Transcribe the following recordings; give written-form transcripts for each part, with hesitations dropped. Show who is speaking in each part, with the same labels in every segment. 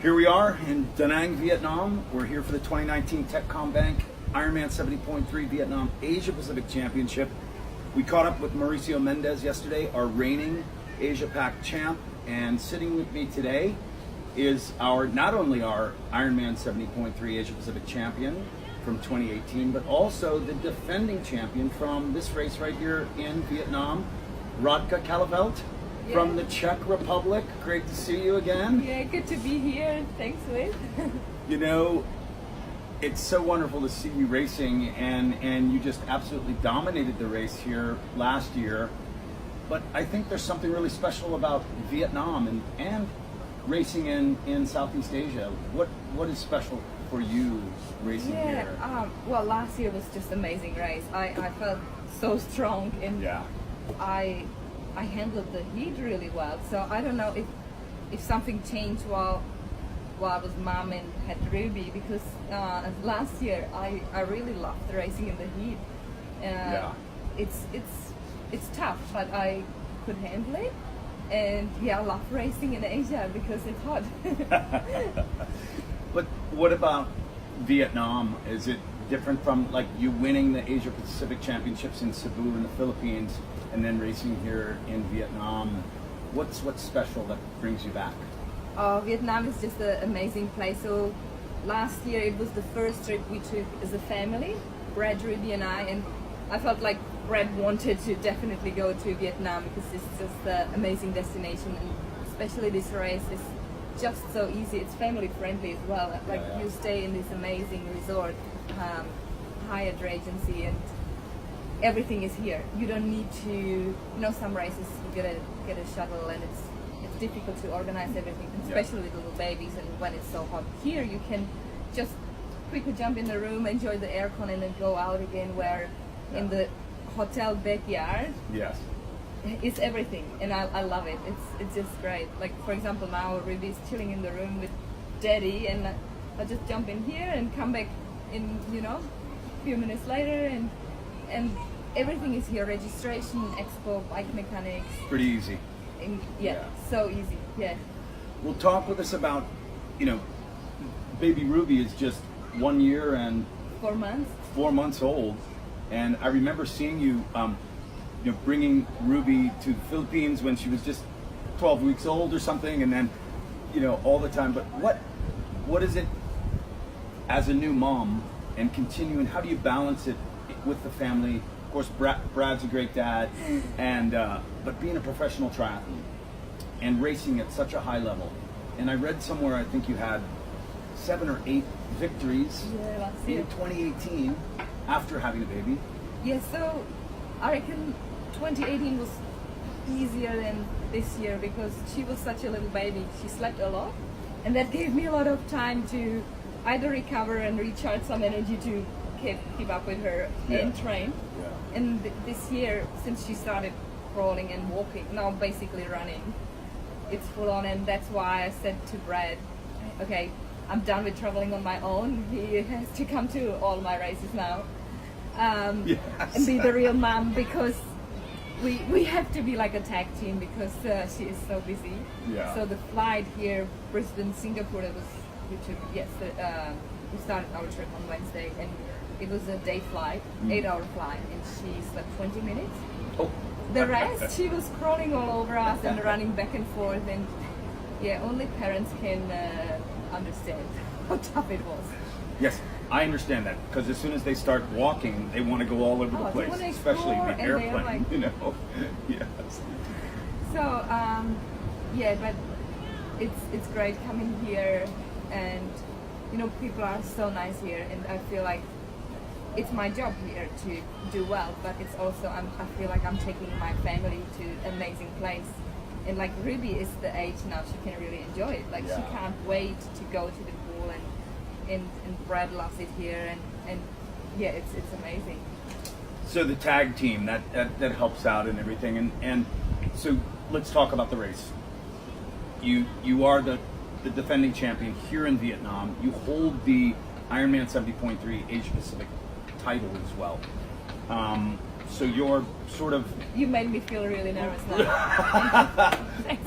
Speaker 1: Here we are in Da Nang, Vietnam. We're here for the 2019 Techcombank IRONMAN 70.3 Vietnam Asia Pacific Championship. We caught up with Mauricio Mendez yesterday, our reigning Asia Pac champ, and sitting with me today is not only our IRONMAN 70.3 Asia Pacific champion from 2018, but also the defending champion from this race right here in Vietnam, Radka Kahlefeldt. From the Czech Republic. Great to see you again.
Speaker 2: Yeah, good to be here. Thanks, Whit.
Speaker 1: You know, it's so wonderful to see you racing, and you just absolutely dominated the race here last year. But I think there's something really special about Vietnam and racing in Southeast Asia. What is special for you racing here?
Speaker 2: Well, last year was just amazing race. I felt so strong, and I handled the heat really well. So I don't know if something changed while I was mom and had Ruby, because last year I really loved racing in the heat. It's tough, but I could handle it. And I love racing in Asia because it's hot.
Speaker 1: But what about Vietnam? Is it different from like you winning the Asia Pacific Championships in Cebu in the Philippines and then racing here in Vietnam? What's special that brings you back?
Speaker 2: Vietnam is just an amazing place. So last year it was the first trip we took as a family, Brad, Ruby and I felt like Brad wanted to definitely go to Vietnam because it's just an amazing destination, and especially this race is just so easy. It's family friendly as well. You stay in this amazing resort, hired agency, and everything is here. You don't need to, some races you get a shuttle, and it's difficult to organize everything, especially with little babies and when it's so hot. Here you can just quickly jump in the room, enjoy the aircon, and then go out again, where in the hotel backyard it's everything, and I love it. It's just great. Like, for example, now Ruby's chilling in the room with Daddy, and I just jump in here and come back in a few minutes later, and everything is here. Registration, expo, bike mechanics.
Speaker 1: Pretty easy.
Speaker 2: So easy.
Speaker 1: Well, talk with us about, baby Ruby is just 1 year and
Speaker 2: 4 months.
Speaker 1: 4 months old, and I remember seeing you, bringing Ruby to the Philippines when she was just 12 weeks old or something, and then, all the time. But what is it as a new mom and continuing? How do you balance it with the family? Of course, Brad's a great dad, and but being a professional triathlete and racing at such a high level. And I read somewhere, I think you had 7 or 8 victories in 2018 after having a baby.
Speaker 2: So I reckon 2018 was easier than this year because she was such a little baby. She slept a lot, and that gave me a lot of time to either recover and recharge some energy to keep up with her and train. And this year, since she started crawling and walking, now basically running, it's full on. And that's why I said to Brad, okay, I'm done with traveling on my own. He has to come to all my races now, and be the real mom, because we have to be like a tag team because she is so busy. So the flight here, Brisbane, Singapore, we started our trip on Wednesday, and it was a day flight, 8-hour flight, and she slept 20 minutes. The rest, she was crawling all over us and running back and forth, and only parents can understand how tough it was.
Speaker 1: Yes, I understand that, because as soon as they start walking, they want to go all over the place, especially the airplane,
Speaker 2: So, but it's great coming here, and people are so nice here, and I feel like it's my job here to do well, but it's also I feel like I'm taking my family to an amazing place, and like Ruby is the age now she can really enjoy it. Like she can't wait to go to the pool, and Brad loves it here, and it's amazing.
Speaker 1: So the tag team that helps out and everything, and so let's talk about the race. You are the defending champion here in Vietnam. You hold the IRONMAN 70.3 Asia Pacific title as well. So you're sort of...
Speaker 2: You made me feel really nervous now.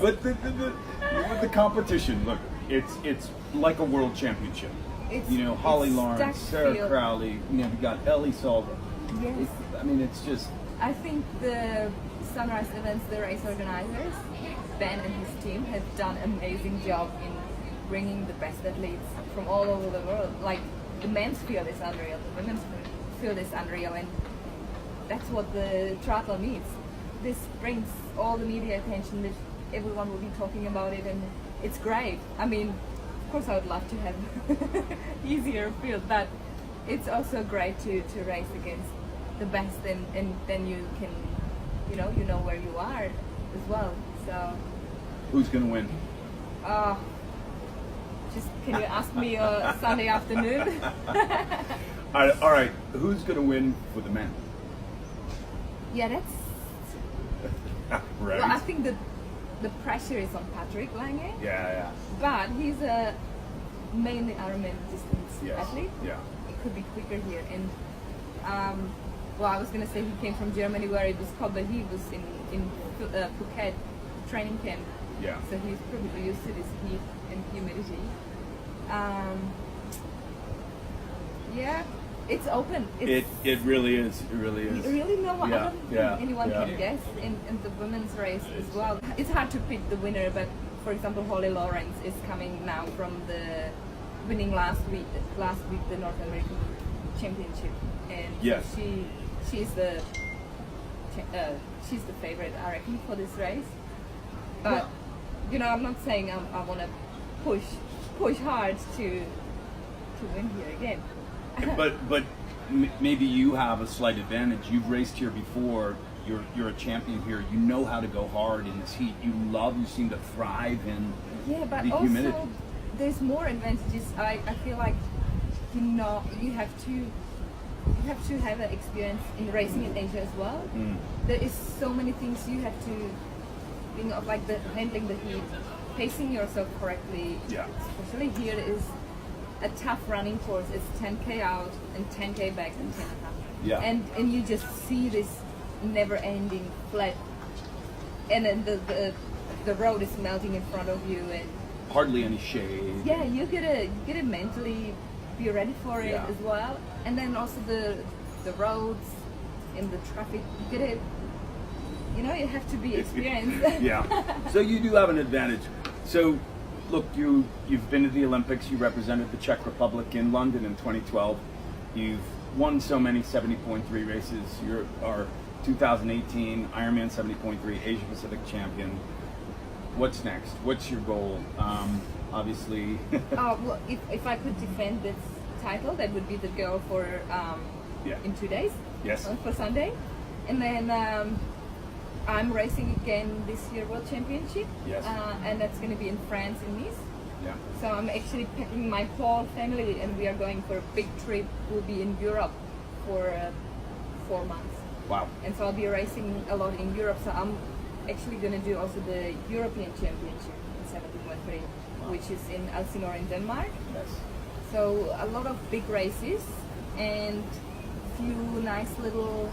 Speaker 1: With the competition, look, it's like a world championship.
Speaker 2: It's,
Speaker 1: You know, Holly
Speaker 2: it's
Speaker 1: Lawrence,
Speaker 2: stacked
Speaker 1: Sarah
Speaker 2: field.
Speaker 1: Crowley. You know, you got Ellie Salva.
Speaker 2: Yes.
Speaker 1: I mean, it's just
Speaker 2: I think the Sunrise Events, the race organizers, Ben and his team have done an amazing job in bringing the best athletes from all over the world. Like the men's field is unreal, the women's field is unreal, and that's what the triathlon needs. This brings all the media attention that everyone will be talking about it, and it's great. I mean, of course I would love to have easier field, but it's also great to race against the best, and then you can, you know where you are as well. So
Speaker 1: who's going to win?
Speaker 2: just can you ask me Sunday afternoon?
Speaker 1: All right, who's going to win for the men?
Speaker 2: Yeah, that's
Speaker 1: Right.
Speaker 2: well, I think the pressure is on Patrick Lange,
Speaker 1: Yeah.
Speaker 2: but he's a mainly Ironman distance
Speaker 1: Yes.
Speaker 2: athlete.
Speaker 1: Yeah.
Speaker 2: It could be quicker here, and well, I was gonna say he came from Germany where it was cold, but he was in Phuket training camp.
Speaker 1: Yeah.
Speaker 2: So he's probably used to this heat and humidity. Yeah, it's open. It's,
Speaker 1: It really is. It really is.
Speaker 2: really no one, I
Speaker 1: Yeah,
Speaker 2: don't think
Speaker 1: yeah,
Speaker 2: anyone
Speaker 1: yeah.
Speaker 2: can guess in the women's race as well. It's hard to pick the winner, but for example, Holly Lawrence is coming now from the winning last week the North American Championship, and
Speaker 1: Yes.
Speaker 2: she's the favorite, I reckon, for this race. But you know, I'm not saying I want to push hard to win here again.
Speaker 1: But maybe you have a slight advantage. You've raced here before. You're a champion here. You know how to go hard in this heat. You seem to thrive in
Speaker 2: Yeah, but
Speaker 1: the
Speaker 2: also
Speaker 1: humidity.
Speaker 2: there's more advantages. I feel like you have to have an experience in racing in Asia as well. There is so many things you have to, like the handling the heat, pacing yourself correctly.
Speaker 1: Yeah.
Speaker 2: Especially here is a tough running course. It's 10K out and 10K back and 10 and a half.
Speaker 1: Yeah.
Speaker 2: And you just see this never-ending flat, and then the road is melting in front of you, and
Speaker 1: Hardly any shade.
Speaker 2: yeah, you gotta mentally be ready for it
Speaker 1: Yeah.
Speaker 2: as well. And then also the roads and the traffic, you have to be experienced.
Speaker 1: Yeah. So you do have an advantage. So look, you've been to the Olympics. You represented the Czech Republic in London in 2012. You've won so many 70.3 races. You're our 2018 Ironman 70.3 Asia Pacific champion. What's next? What's your goal? Obviously.
Speaker 2: Well, if I could defend this title, that would be the goal for
Speaker 1: Yeah.
Speaker 2: in 2 days.
Speaker 1: Yes.
Speaker 2: For Sunday, and then I'm racing again this year World Championship.
Speaker 1: Yes.
Speaker 2: And that's going to be in France in Nice.
Speaker 1: Yeah.
Speaker 2: So I'm actually packing my whole family, and we are going for a big trip. We'll be in Europe for 4 months.
Speaker 1: Wow.
Speaker 2: And so I'll be racing a lot in Europe. So I'm actually going to do also the European Championship in 70.3, which is in Elsinore in Denmark.
Speaker 1: Yes.
Speaker 2: So a lot of big races and few nice little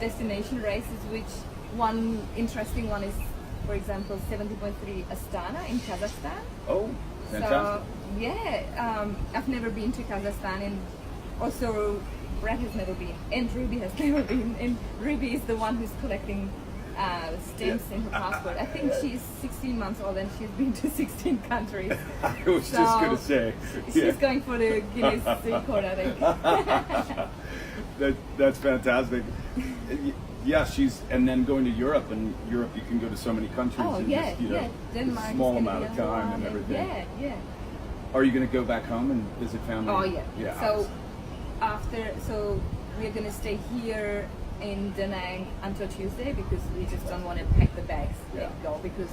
Speaker 2: destination races, which one interesting one is, for example, 70.3 Astana in Kazakhstan.
Speaker 1: Oh, fantastic.
Speaker 2: So yeah, I've never been to Kazakhstan, and also Brad has never been, and Ruby has never been, and Ruby is the one who's collecting stamps in her passport. I think she's 16 months old and she's been to 16 countries.
Speaker 1: I was just going to say.
Speaker 2: She's going for the Guinness record, I think.
Speaker 1: That's fantastic. Yeah, and then going to Europe, and Europe you can go to so many countries
Speaker 2: Oh
Speaker 1: in
Speaker 2: yeah,
Speaker 1: just,
Speaker 2: yeah. Denmark
Speaker 1: a
Speaker 2: is
Speaker 1: small
Speaker 2: gonna
Speaker 1: amount
Speaker 2: be
Speaker 1: of
Speaker 2: a
Speaker 1: time
Speaker 2: lot,
Speaker 1: and everything.
Speaker 2: Yeah.
Speaker 1: Are you going to go back home and visit family?
Speaker 2: Oh yeah.
Speaker 1: Yeah.
Speaker 2: So we're gonna stay here in Da Nang until Tuesday, because we just don't want to pack the bags
Speaker 1: Yeah.
Speaker 2: and go, because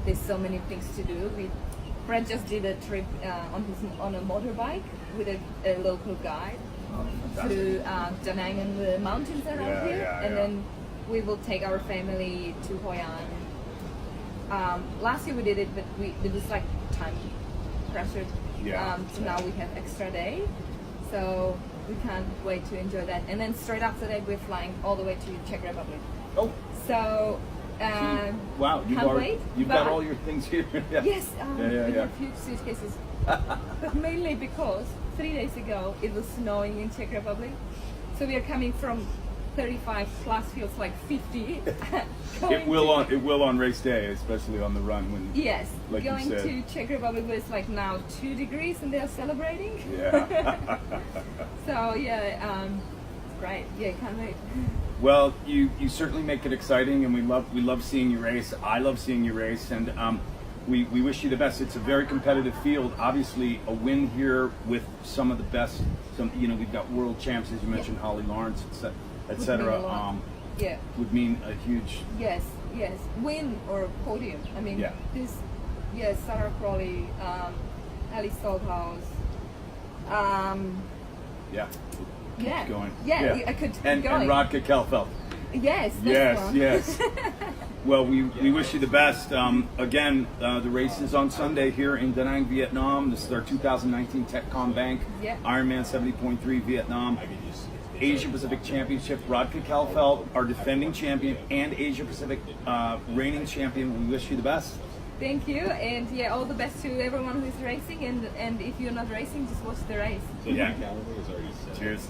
Speaker 2: there's so many things to do. Brad just did a trip on a motorbike with a local guide through Da Nang and the mountains around here, and then we will take our family to Hoi An. Last year we did it, but it was like time pressured. So now we have extra day, so we can't wait to enjoy that. And then straight after that we're flying all the way to Czech Republic.
Speaker 1: Oh.
Speaker 2: So
Speaker 1: Wow,
Speaker 2: can't wait.
Speaker 1: you've got all your things here. Yeah.
Speaker 2: Yes,
Speaker 1: Yeah,
Speaker 2: we
Speaker 1: yeah.
Speaker 2: have huge suitcases, but mainly because 3 days ago it was snowing in Czech Republic, so we are coming from 35 plus feels like 50.
Speaker 1: It will on race day, especially on the run when.
Speaker 2: Yes,
Speaker 1: like you
Speaker 2: going
Speaker 1: said.
Speaker 2: to Czech Republic where it's like now 2 degrees and they're celebrating.
Speaker 1: Yeah.
Speaker 2: So yeah, great. Yeah, can't wait.
Speaker 1: Well, you certainly make it exciting, and we love seeing you race. I love seeing you race, and we wish you the best. It's a very competitive field. Obviously, a win here with some of the best. We've got world champs, as you mentioned, Holly Lawrence, etc.
Speaker 2: Yeah.
Speaker 1: Would mean a huge.
Speaker 2: Yes, win or podium. I mean,
Speaker 1: Yeah.
Speaker 2: Sarah Crawley, Alice Stolthaus.
Speaker 1: Yeah.
Speaker 2: Yeah.
Speaker 1: Keep going.
Speaker 2: Yeah, I could keep
Speaker 1: and
Speaker 2: going.
Speaker 1: And Radka Kahlefeldt.
Speaker 2: Yes. This one.
Speaker 1: Yes. Well, we wish you the best. Again, the race is on Sunday here in Da Nang, Vietnam. This is our 2019 TechCom Bank IRONMAN 70.3 Vietnam Asia Pacific Championship. Radka Kahlefeldt, our defending champion and Asia Pacific reigning champion. We wish you the best.
Speaker 2: Thank you, and all the best to everyone who's racing. And if you're not racing, just watch the race.
Speaker 1: Yeah. Cheers.